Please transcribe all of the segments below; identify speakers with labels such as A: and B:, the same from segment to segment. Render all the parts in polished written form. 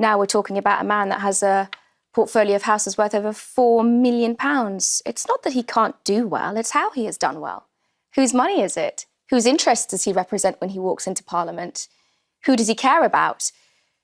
A: Now we're talking about a man that has a portfolio of houses worth over £4 million. It's not that he can't do well, it's how he has done well. Whose money is it? Whose interests does he represent when he walks into Parliament? Who does he care about?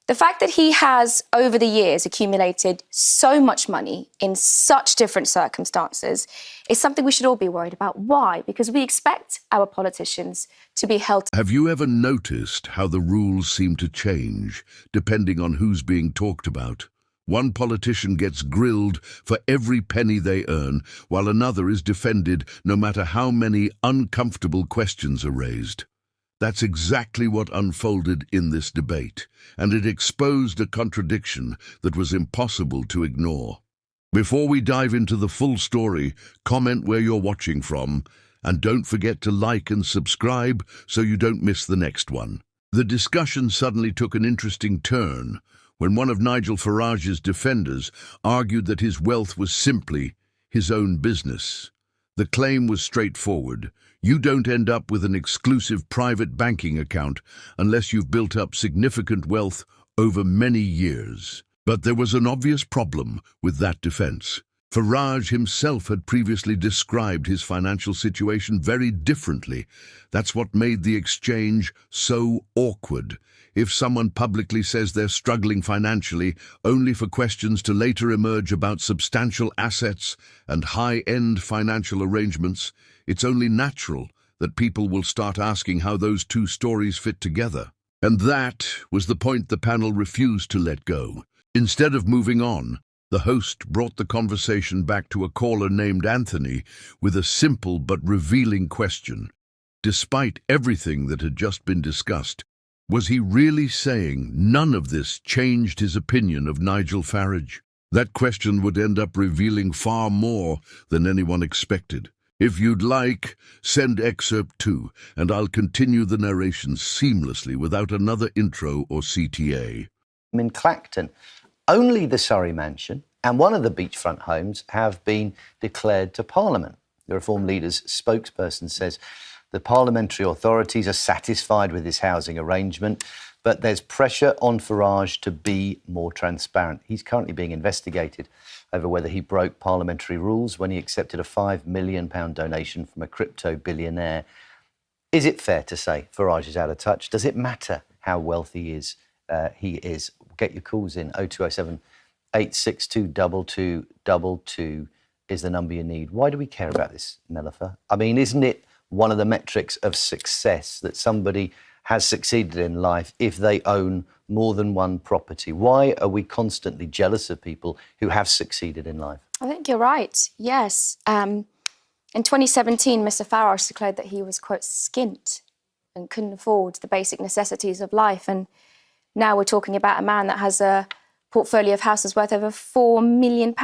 A: The fact that he has, over the years, accumulated so much money in such different circumstances is something we should all be worried about. Why? Because we expect our politicians to be held.
B: Have you ever noticed how the rules seem to change depending on who's being talked about? One politician gets grilled for every penny they earn, while another is defended no matter how many uncomfortable questions are raised. That's exactly what unfolded in this debate, and it exposed a contradiction that was impossible to ignore. Before we dive into the full story, comment where you're watching from, and don't forget to like and subscribe so you don't miss the next one. The discussion suddenly took an interesting turn when one of Nigel Farage's defenders argued that his wealth was simply his own business. The claim was straightforward. You don't end up with an exclusive private banking account unless you've built up significant wealth over many years. But there was an obvious problem with that defense. Farage himself had previously described his financial situation very differently. That's what made the exchange so awkward. If someone publicly says they're struggling financially, only for questions to later emerge about substantial assets and high-end financial arrangements, it's only natural that people will start asking how those two stories fit together. And that was the point the panel refused to let go. Instead of moving on, the host brought the conversation back to a caller named Anthony with a simple but revealing question. Despite everything that had just been discussed, was he really saying none of this changed his opinion of Nigel Farage? That question would end up revealing far more than anyone expected. If you'd like, send excerpt 2, and I'll continue the narration seamlessly without another intro or CTA.
C: In Clacton, only the Surrey mansion and one of the beachfront homes have been declared to Parliament. The Reform leader's spokesperson says the parliamentary authorities are satisfied with this housing arrangement, but there's pressure on Farage to be more transparent. He's currently being investigated over whether he broke parliamentary rules when he accepted a £5 million donation from a crypto billionaire. Is it fair to say Farage is out of touch? Does it matter how wealthy he is? Get your calls in. 0207 862 2222 is the number you need. Why do we care about this, Nilofer? I mean, isn't it one of the metrics of success that somebody has succeeded in life if they own more than one property? Why are we constantly jealous of people who have succeeded in life?
A: I think you're right, yes. In 2017, Mr. Farage declared that he was, quote, skint and couldn't afford the basic necessities of life. And now we're talking about a man that has a portfolio of houses worth over £4 million.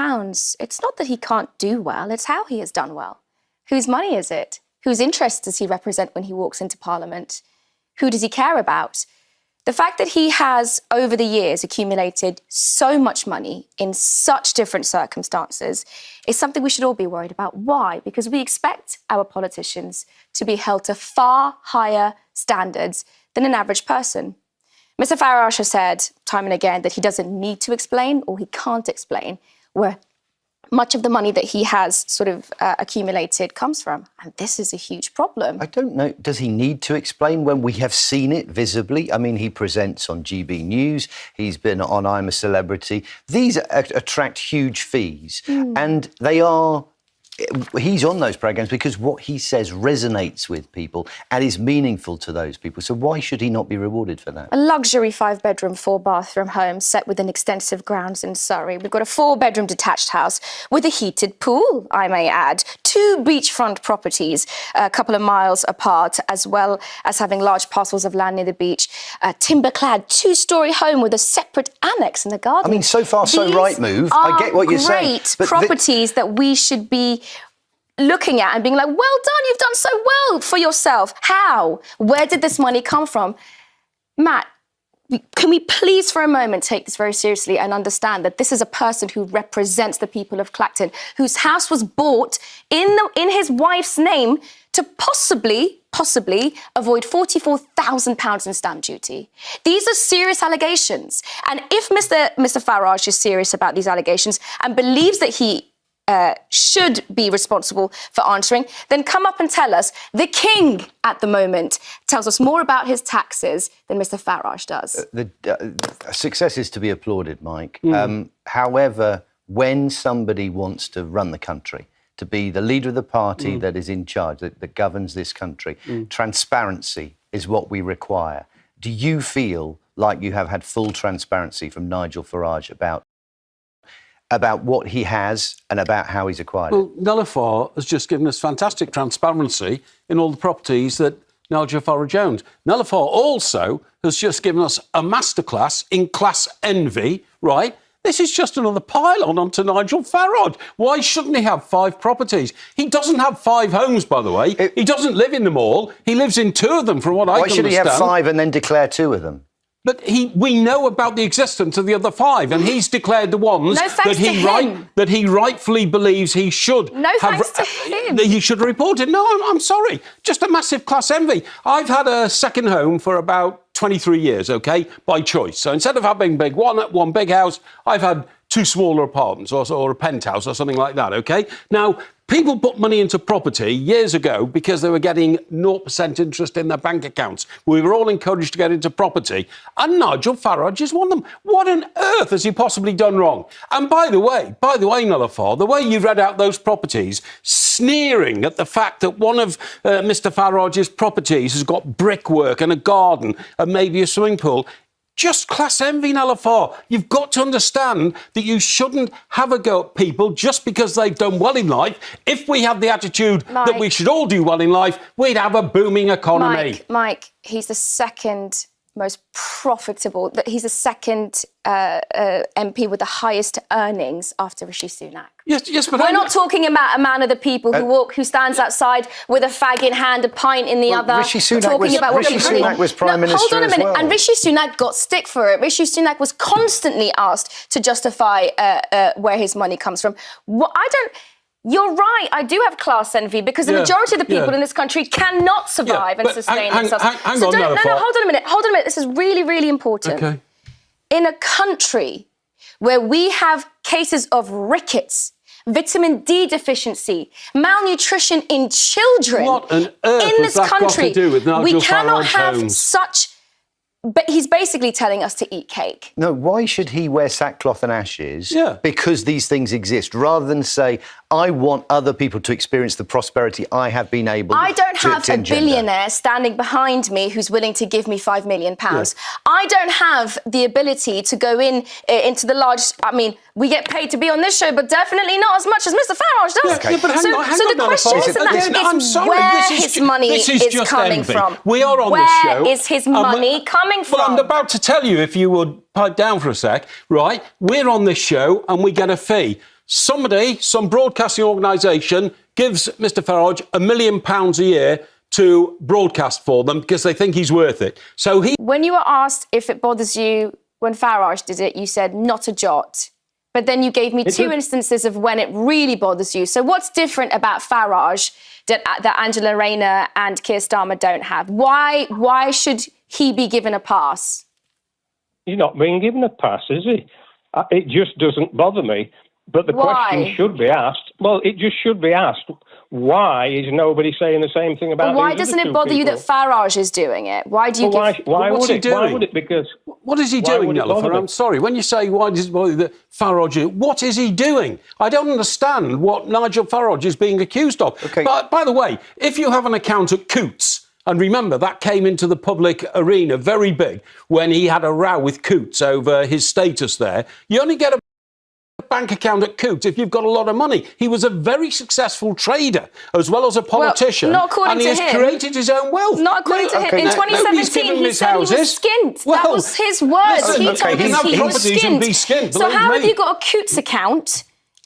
A: It's not that he can't do well, it's how he has done well. Whose money is it? Whose interests does he represent when he walks into Parliament? Who does he care about? The fact that he has, over the years, accumulated so much money in such different circumstances is something we should all be worried about. Why? Because we expect our politicians to be held to far higher standards than an average person. Mr. Farage has said time and again that he doesn't need to explain or he can't explain where much of the money that he has sort of accumulated comes from. And this is a huge problem.
C: I don't know. Does he need to explain when we have seen it visibly? I mean, he presents on GB News. He's been on I'm a Celebrity. These attract huge fees. And they are... He's on those programmes because what he says resonates with people and is meaningful to those people. So why should he not be rewarded for that?
A: A luxury 5-bedroom, 4-bathroom home set within extensive grounds in Surrey. We've got a 4-bedroom detached house with a heated pool, I may add. 2 beachfront properties a couple of miles apart, as well as having large parcels of land near the beach. A timber-clad 2-storey home with a separate annex in the garden.
C: I mean, so far, so right move. I get what you're saying.
A: Great properties that we should be looking at and being like, well done, you've done so well for yourself. How? Where did this money come from? Matt, can we please for a moment take this very seriously and understand that this is a person who represents the people of Clacton, whose house was bought in his wife's name to possibly possibly avoid £44,000 in stamp duty. These are serious allegations. And if Mr. Farage is serious about these allegations and believes that he should be responsible for answering, then come up and tell us. The King, at the moment, tells us more about his taxes than Mr. Farage does.
C: Success is to be applauded, Mike. However, when somebody wants to run the country, to be the leader of the party that is in charge, that governs this country, transparency is what we require. Do you feel like you have had full transparency from Nigel Farage about what he has and about how he's acquired
D: it? Nigel has just given us fantastic transparency in all the properties that Nigel Farage owned. Nigel also has just given us a masterclass in class envy, right? This is just another pile-on onto Nigel Farage. Why shouldn't he have 5 properties? He doesn't have 5 homes, by the way. He doesn't live in them all. He lives in 2 of them, from what I can understand.
C: Why should he have 5 and then declare 2 of them?
D: But we know about the existence of the other 5, and he's declared the ones that he rightfully believes he should.
A: No thanks to him.
D: He should have reported. No, I'm sorry. Just a massive class envy. I've had a second home for about 23 years, OK, by choice. So instead of having one big house, I've had 2 smaller apartments or a penthouse or something like that, OK? Now, people put money into property years ago because they were getting 0% interest in their bank accounts. We were all encouraged to get into property, and Nigel Farage is one of them. What on earth has he possibly done wrong? And by the way, Nigel, the way you read out those properties, sneering at the fact that one of Mr. Farage's properties has got brickwork and a garden and maybe a swimming pool. Just class envy, Nigel. You've got to understand that you shouldn't have a go at people just because they've done well in life. If we had the attitude that we should all do well in life, we'd have a booming economy.
A: Mike, he's the second most profitable. He's the second MP with the highest earnings after Rishi Sunak.
D: Yes, but
A: we're not talking about a man of the people who stands outside with a fag in hand, a pint in the other.
C: Rishi Sunak was Prime Minister.
A: Hold on a minute.
C: Well.
A: And Rishi Sunak got stick for it. Rishi Sunak was constantly asked to justify where his money comes from. You're right, I do have class envy because the majority of the people in this country cannot survive and sustain themselves. Hold on a minute. This is really, really important.
D: Okay.
A: In a country where we have cases of rickets, vitamin D deficiency, malnutrition in children,
D: what on earth
A: in this country,
D: got to do with Nigel
A: we cannot
D: Farage
A: have
D: homes?
A: such. But he's basically telling us to eat cake.
C: No, why should he wear sackcloth and ashes?
D: Yeah.
C: Because these things exist, rather than say, I want other people to experience the prosperity I have been able to
A: I don't have a
C: engender.
A: billionaire standing behind me who's willing to give me £5 million.
D: Yeah.
A: I don't have the ability to go into the large... I mean, we get paid to be on this show, but definitely not as much as Mr. Farage does.
D: Okay. Yeah, but hang on,
A: the question is where his money is coming from.
D: We are on this show.
A: Where is his money coming from?
D: Well, I'm about to tell you, if you would pipe down for a sec, right? We're on this show and we get a fee. Some broadcasting organisation gives Mr. Farage £1 million a year to broadcast for them because they think he's worth it. So
A: When you were asked if it bothers you when Farage did it, you said not a jot. But then you gave me 2 instances of when it really bothers you. So what's different about Farage that Angela Rayner and Keir Starmer don't have? Why should he be given a pass?
E: He's not being given a pass, is he? It just doesn't bother me. But the question should be asked. Well, it just should be asked. Why is nobody saying the same thing about?
A: But why doesn't it bother you that Farage is doing it? Why do you?
E: Why would it? Why would it? Because
D: what is he doing, Nigel? I'm sorry. When you say why does it bother you that Farage, what is he doing? I don't understand what Nigel Farage is being accused of.
C: Okay.
D: But by the way, if you have an account at Coutts, and remember that came into the public arena very big when he had a row with Coutts over his status there, you only get a bank account at Coutts if you've got a lot of money. He was a very successful trader as well as a politician.
A: Well, not according
D: and he
A: to
D: has
A: him.
D: created his own wealth.
A: Not according to him. In 2017, he said he was skint.
D: Well,
A: that was his words.
D: Listen,
A: he told us he was skint. So how have you got a Coutts account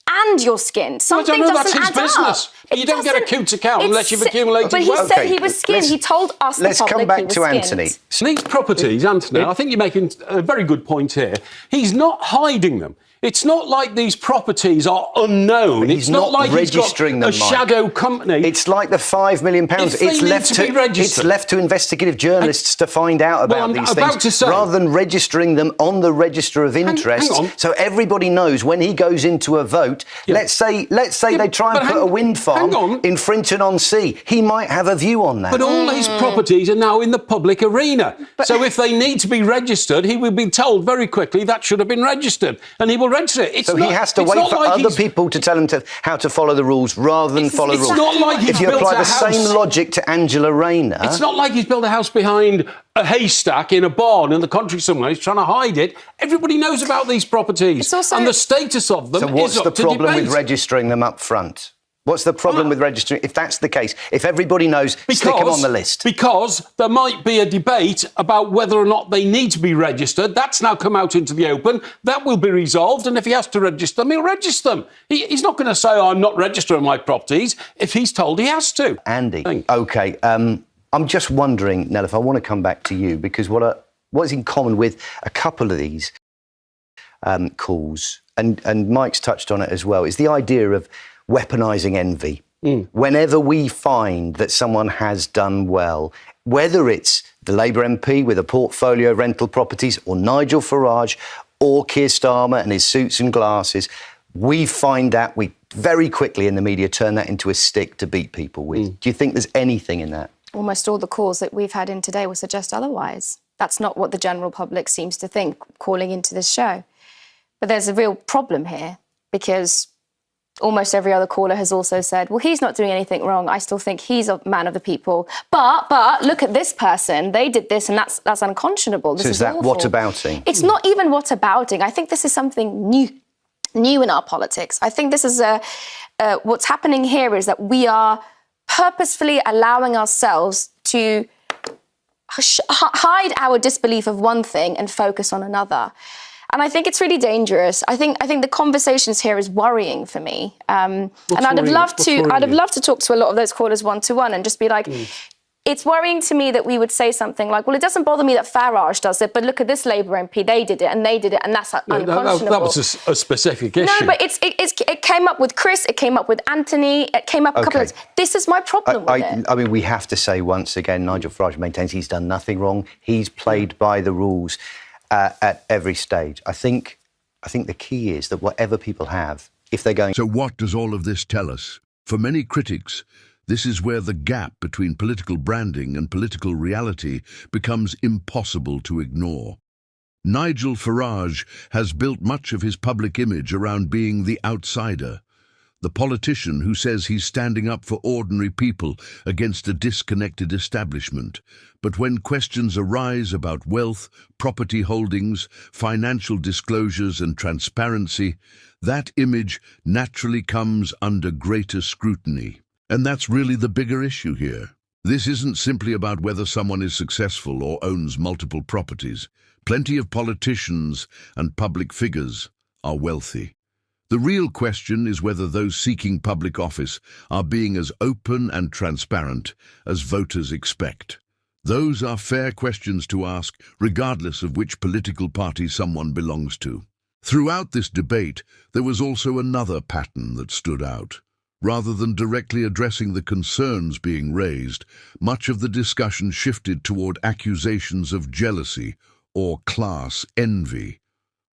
A: and you're skint? Something doesn't add up.
D: But you don't get a cute account unless you've accumulated
A: But he
D: wealth.
A: said he was skinned. He told us
C: Let's
A: the public
C: come back
A: he was
C: to
A: skinned.
C: Anthony.
D: These properties, Anthony, I think you're making a very good point here. He's not hiding them. It's not like these properties are unknown.
C: He's
D: It's not like
C: registering
D: he's got
C: them,
D: a
C: Mike.
D: shadow company.
C: It's like the £5 million.
D: If they
C: It's
D: need
C: left
D: to be registered.
C: It's left to investigative journalists to find out about
D: I'm
C: these
D: about
C: things,
D: to say-
C: rather than registering them on the register of interests,
D: hang on.
C: so everybody knows when he goes into a vote.
D: Yeah.
C: Let's say they try and
D: but
C: put a wind farm
D: hang on.
C: in Frinton-on-Sea. He might have a view on that.
D: But all his properties are now in the public arena. So if they need to be registered, he will be told very quickly that should have been registered, and he will register it. It's
C: So
D: not,
C: he has to
D: it's
C: wait
D: not
C: for
D: like
C: other
D: he's-
C: people to tell him how to follow the rules rather than follow the
D: it's
C: rules.
D: not like he's
C: if you
D: built
C: apply
D: a
C: the same
D: house-
C: logic to Angela Rayner...
D: It's not like he's built a house behind a haystack in a barn in the country somewhere. He's trying to hide it. Everybody knows about these properties.
A: It's also-
D: and the status of them
C: So what's
D: is up
C: the
D: to
C: problem
D: debate.
C: with registering them up front? What's the problem with registering? If that's the case, if everybody knows, stick them on the list.
D: Because there might be a debate about whether or not they need to be registered. That's now come out into the open. That will be resolved. And if he has to register them, he'll register them. He's not going to say, I'm not registering my properties, if he's told he has to.
C: Andy, OK, I'm just wondering, Nell, if I want to come back to you, because what is in common with a couple of these calls, and Mike's touched on it as well, is the idea of weaponising envy. Whenever we find that someone has done well, whether it's the Labour MP with a portfolio of rental properties or Nigel Farage or Keir Starmer and his suits and glasses, we find that we very quickly in the media turn that into a stick to beat people with. Do you think there's anything in that?
A: Almost all the calls that we've had in today will suggest otherwise. That's not what the general public seems to think, calling into this show. But there's a real problem here, because almost every other caller has also said, well, he's not doing anything wrong. I still think he's a man of the people. But look at this person. They did this, and that's unconscionable. This
C: So is that
A: awful.
C: whatabouting?
A: It's not even whatabouting. I think this is something new in our politics. I think this is what's happening here is that we are purposefully allowing ourselves to hide our disbelief of one thing and focus on another. And I think it's really dangerous. I think the conversations here is worrying for me. And I'd have loved to talk to a lot of those callers one-to-one and just be like, it's worrying to me that we would say something like, well, it doesn't bother me that Farage does it, but look at this Labour MP, they did it, and that's unconscionable.
D: That was a specific issue.
A: No, but it came up with Chris, it came up with Anthony, it came up a couple of times. This is my problem with it.
C: I mean, we have to say once again, Nigel Farage maintains he's done nothing wrong. He's played by the rules at every stage. I think the key is that whatever people have, if they're going...
B: So what does all of this tell us? For many critics, this is where the gap between political branding and political reality becomes impossible to ignore. Nigel Farage has built much of his public image around being the outsider, the politician who says he's standing up for ordinary people against a disconnected establishment. But when questions arise about wealth, property holdings, financial disclosures and transparency, that image naturally comes under greater scrutiny. And that's really the bigger issue here. This isn't simply about whether someone is successful or owns multiple properties. Plenty of politicians and public figures are wealthy. The real question is whether those seeking public office are being as open and transparent as voters expect. Those are fair questions to ask, regardless of which political party someone belongs to. Throughout this debate, there was also another pattern that stood out. Rather than directly addressing the concerns being raised, much of the discussion shifted toward accusations of jealousy or class envy.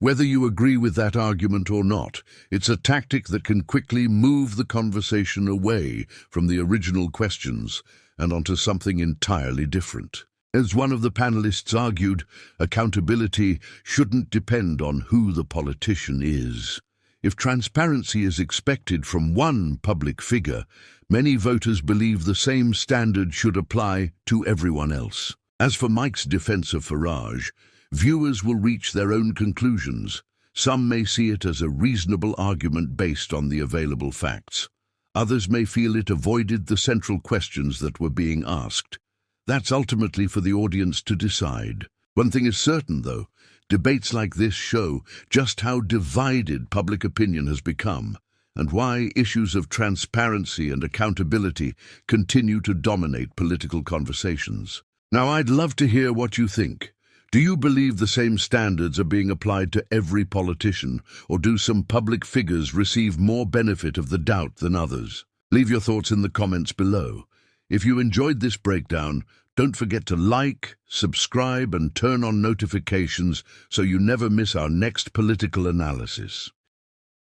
B: Whether you agree with that argument or not, it's a tactic that can quickly move the conversation away from the original questions and onto something entirely different. As one of the panelists argued, accountability shouldn't depend on who the politician is. If transparency is expected from one public figure, many voters believe the same standard should apply to everyone else. As for Mike's defense of Farage, viewers will reach their own conclusions. Some may see it as a reasonable argument based on the available facts. Others may feel it avoided the central questions that were being asked. That's ultimately for the audience to decide. One thing is certain, though. Debates like this show just how divided public opinion has become, and why issues of transparency and accountability continue to dominate political conversations. Now, I'd love to hear what you think. Do you believe the same standards are being applied to every politician, or do some public figures receive more benefit of the doubt than others? Leave your thoughts in the comments below. If you enjoyed this breakdown, don't forget to like, subscribe, and turn on notifications so you never miss our next political analysis.